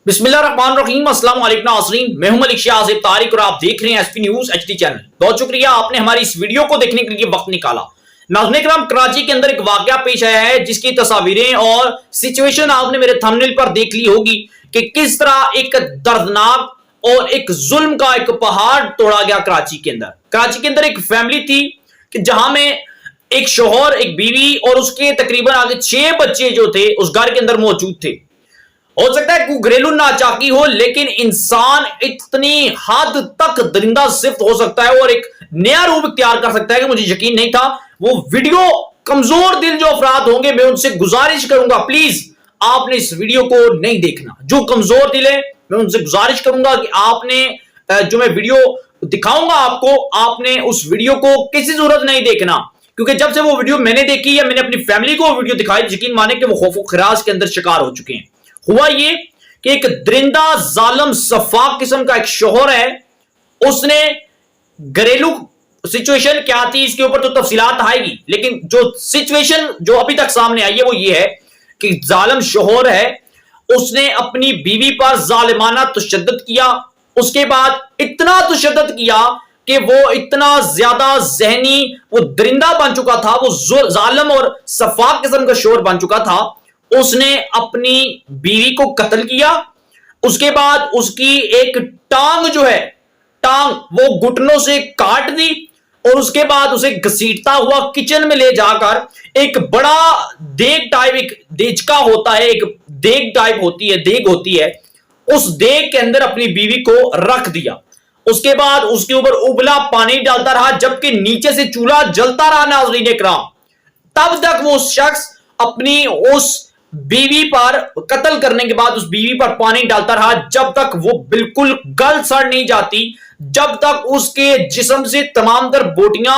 بسم اللہ الرحمن الرحیم۔ السلام علیکم ناظرین، میں ہوں ملک شاہ آصف طارق اور آپ دیکھ رہے ہیں S P News H D channel. بہت شکریہ آپ نے ہماری اس ویڈیو کو دیکھنے کے لیے وقت نکالا۔ ناظرین کرام، کراچی کے اندر ایک واقعہ پیش آیا ہے جس کی تصاویریں اور سچویشن آپ نے میرے تھمبنیل پر دیکھ لی ہوگی کہ کس طرح ایک دردناک اور ایک ظلم کا ایک پہاڑ توڑا گیا کراچی کے اندر۔ کراچی کے اندر ایک فیملی تھی کہ جہاں میں ایک شوہر، ایک بیوی اور اس کے تقریباً آگے 6 بچے جو تھے اس گھر کے اندر موجود تھے۔ ہو سکتا ہے کوئی گھریلو ناچاکی ہو، لیکن انسان اتنی حد تک درندہ صفت ہو سکتا ہے اور ایک نیا روپ اختیار کر سکتا ہے کہ مجھے یقین نہیں تھا۔ وہ ویڈیو کمزور دل جو افراد ہوں گے، میں ان سے گزارش کروں گا پلیز آپ نے اس ویڈیو کو نہیں دیکھنا۔ جو کمزور دل ہے میں ان سے گزارش کروں گا کہ آپ نے جو میں ویڈیو دکھاؤں گا آپ نے اس ویڈیو کو کسی صورت نہیں دیکھنا، کیونکہ جب سے وہ ویڈیو میں نے دیکھی یا میں نے اپنی فیملی کو ویڈیو دکھائی، یقین مانے کہ وہ خوف و خراش کے اندر شکار ہو چکے ہیں۔ ہوا یہ کہ ایک درندہ ظالم صفاق قسم کا ایک شوہر ہے، اس نے گھریلو سچویشن کیا تھی اس کے اوپر تو تفصیلات آئے گی، لیکن جو سچویشن جو ابھی تک سامنے آئی ہے وہ یہ ہے کہ ظالم شوہر ہے، اس نے اپنی بیوی پر ظالمانہ تشدد کیا۔ اس کے بعد اتنا تشدد کیا کہ وہ اتنا زیادہ ذہنی وہ درندہ بن چکا تھا، وہ ظالم اور صفاق قسم کا شوہر بن چکا تھا۔ اس نے اپنی بیوی کو قتل کیا، اس کے بعد اس کی ایک ٹانگ جو ہے وہ گھٹنوں سے کاٹ دی، اور اس کے بعد اسے گھسیٹتا ہوا کچن میں لے جا کر ایک بڑا دیگ ٹائپ، ایک دیچکا ہوتا ہے، ایک دیگ ٹائپ ہوتی ہے، دیگ ہوتی ہے، اس دیگ کے اندر اپنی بیوی کو رکھ دیا۔ اس کے بعد اس کے اوپر ابلا پانی ڈالتا رہا جبکہ نیچے سے چولہا جلتا رہا۔ ناظرین کرام، تب تک وہ شخص اپنی اس بیوی پر قتل کرنے کے بعد اس بیوی پر پانی ڈالتا رہا جب تک وہ بالکل گل سڑ نہیں جاتی، جب تک اس کے جسم سے تمام تر بوٹیاں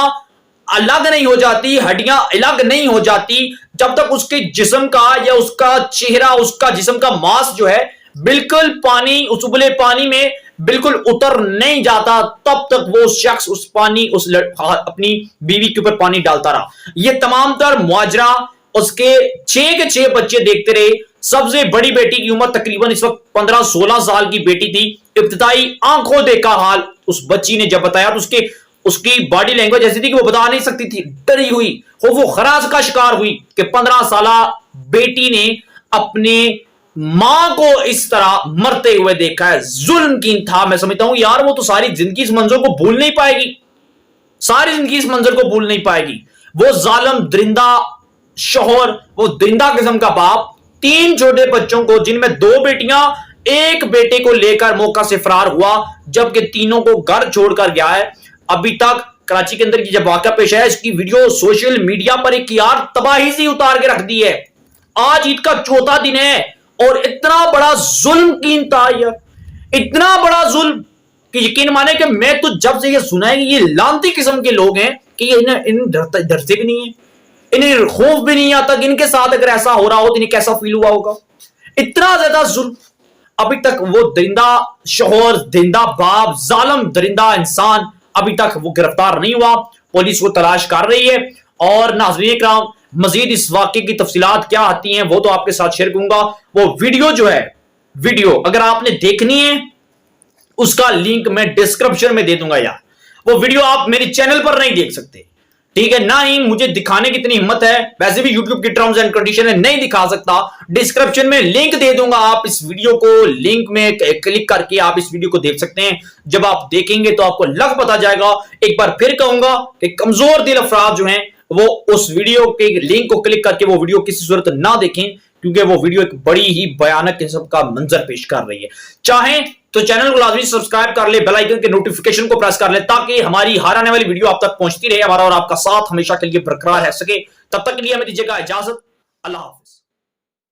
الگ نہیں ہو جاتی، ہڈیاں الگ نہیں ہو جاتی، جب تک اس کے جسم کا یا اس کا چہرہ، اس کا جسم کا ماس جو ہے بالکل پانی، اس ابلے پانی میں بالکل اتر نہیں جاتا، تب تک وہ شخص اپنی بیوی کے اوپر پانی ڈالتا رہا۔ یہ تمام تر ماجرا اس کے 6 کے 6 بچے دیکھتے رہے۔ سب سے بڑی بیٹی کی عمر تقریباً اس وقت 15-16 سال کی بیٹی تھی۔ ابتدائی آنکھوں دیکھا حال اس بچی نے جب بتایا تو اس کی باڈی لینگویج ایسی تھی کہ وہ بتا نہیں سکتی تھی، ڈری ہوئی، خوف و خراش کا شکار ہوئی کہ 15 سالہ بیٹی نے اپنے ماں کو اس طرح مرتے ہوئے دیکھا ہے۔ ظلم کی تھا۔ میں سمجھتا ہوں یار وہ تو ساری زندگی اس منظر کو بھول نہیں پائے گی، ساری زندگی اس منظر کو بھول نہیں پائے گی۔ وہ ظالم درندہ شوہر، وہ درندہ قسم کا باپ، 3 چھوٹے بچوں کو، جن میں 2 بیٹیاں، 1 بیٹے کو لے کر موقع سے فرار ہوا، جبکہ تینوں کو گھر چھوڑ کر گیا ہے۔ ابھی تک کراچی کے اندر کی جب واقعہ پیش آیا، اس کی ویڈیو سوشل میڈیا پر ایک یار تباہی سی اتار کے رکھ دی ہے۔ آج عید کا 4تھا دن ہے اور اتنا بڑا ظلم کین تھا، اتنا بڑا ظلم کہ یقین مانے کہ میں تو جب سے یہ سنا ہے کہ یہ لانتی قسم کے لوگ ہیں کہ انہیں ڈرتے بھی نہیں ہیں، انہیں خوف بھی نہیں آتا کہ ان کے ساتھ اگر ایسا ہو رہا ہو تو انہیں کیسا فیل ہوا ہوگا۔ اتنا زیادہ ظلم۔ ابھی تک وہ درندہ شوہر، درندہ باپ، ظالم درندہ انسان ابھی تک وہ گرفتار نہیں ہوا۔ پولیس کو تلاش کر رہی ہے۔ اور ناظرین کرام، مزید اس واقعے کی تفصیلات کیا آتی ہیں وہ تو آپ کے ساتھ شیئر کروں گا۔ وہ ویڈیو جو ہے، ویڈیو اگر آپ نے دیکھنی ہے اس کا لنک میں ڈسکرپشن میں دے دوں گا یار۔ وہ ویڈیو آپ میرے چینل پر نہیں دیکھ سکتے، ٹھیک ہے، نہ ہی مجھے دکھانے کی اتنی ہمت ہے، ویسے بھی یوٹیوب کی ٹرمز اینڈ کنڈیشن ہے، نہیں دکھا سکتا۔ ڈسکرپشن میں لنک دے دوں گا، آپ اس ویڈیو کو لنک میں کلک کر کے آپ اس ویڈیو کو دیکھ سکتے ہیں۔ جب آپ دیکھیں گے تو آپ کو لگ پتا جائے گا۔ ایک بار پھر کہوں گا کہ کمزور دل افراد جو ہیں وہ اس ویڈیو کے لنک کو کلک کر کے وہ ویڈیو کسی صورت نہ دیکھیں، کیونکہ وہ ویڈیو ایک بڑی ہی بھیانک قسم کا منظر پیش کر رہی ہے۔ چاہیں تو چینل کو لازمی سبسکرائب کر لے، بیل آئیکن کے نوٹیفیکیشن کو پریس کر لے تاکہ ہماری ہر آنے والی ویڈیو آپ تک پہنچتی رہے، ہمارا اور آپ کا ساتھ ہمیشہ کے لیے برقرار رہ سکے۔ تب تک کے لیے ہمیں دیجیے گا اجازت۔ اللہ حافظ۔